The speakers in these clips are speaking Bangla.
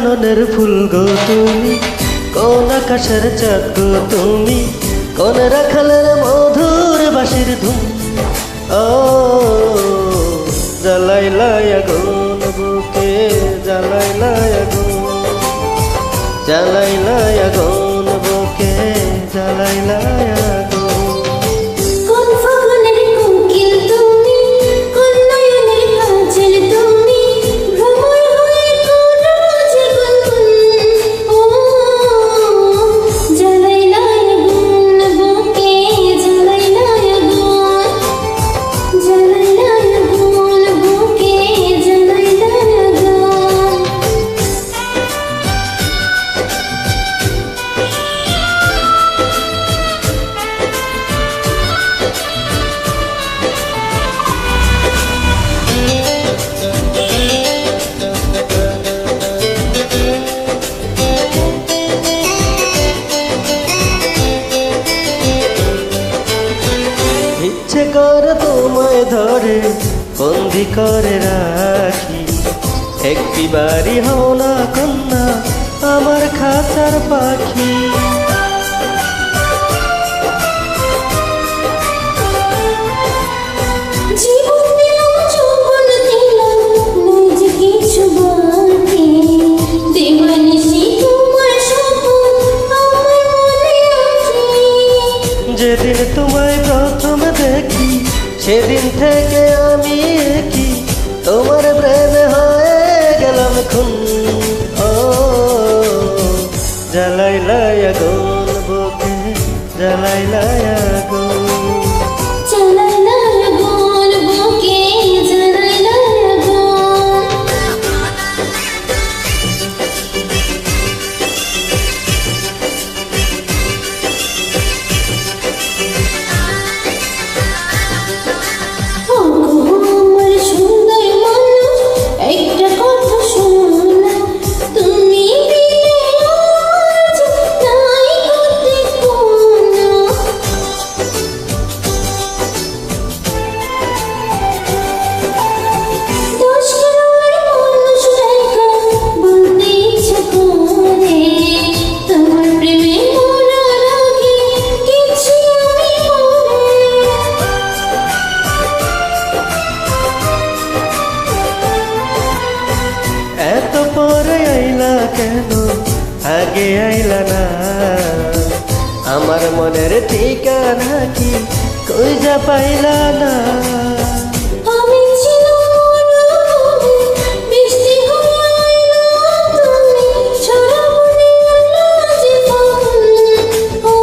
কাননের ফুল গো তুমি, কোন আকাশের চাঁদ গো তুমি, কোন রাখালের মধুর বাঁশির ধুম। ও জ্বালাইলা আগুন বুকে, জ্বালাইলা আগুন, জ্বালাইলা আগুন বুকে, জ্বালাইলা আগুন। কোন ফাগুনের কোকিল তুমি, কোন নয়নের কাজল তুমি, ভ্রমর হয়ে করো যে গুনগুন। ও জ্বালাইলা আগুন বুকে, জ্বালাইলা আগুন, জ্বালাইলা আগুন বুকে, জ্বালাইলা আগুন। ইচ্ছে করে তোমায় ধরে বন্দি করে রাখি, একটি বাড়ি হও না কন্যা আমার খাঁচার পাখি। জীবন দিলাম যৌবন দিলাম, নেই যে কিছু বাকি, দিবানিশি তোমার স্বপ্ন আমার মনে আছে। যেদিন তোমায় প্রথম দেখি সেদিন থেকে আমি কি তোমার প্রেমে হয়ে গেলাম খুন। ও জ্বালাইলা আগুন বুকে, জ্বালাইলা আগুন। জ্বালাইলা আগুন বুকে, জ্বালাইলা আগুন। ও গো আমার সুন্দর মানুষ, একটা কথা শোনো না, তুমি বিনে আজ নাই গতি কোনো। দোষ কেন মানুষ রেখা বলতে ইচ্ছে করে, তোমার প্রেমে মরার আগে গেছি আমি মরে। এত পরে আইলা কেন, আগে আইলা না? আমার মনের ঠিকানা কি কইজা পাইলা না? আমি ছিলাম মরুভূমি, বৃষ্টি হয়ে আইলা তুমি, সারা মনে আলো যে ফাগুন। ও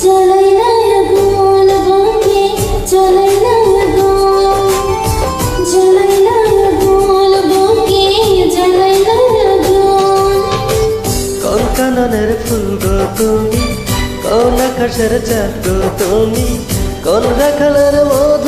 জ্বালাইলা আগুন বুকে, জ্বালাইলা আগুন, জ্বালাইলা আগুন বুকে, জ্বালাইলা আগুন। কোন কাননের ফুল গো তুমি, কোন আকাশের চাঁদ গো তুমি, কোন রাখালের মধু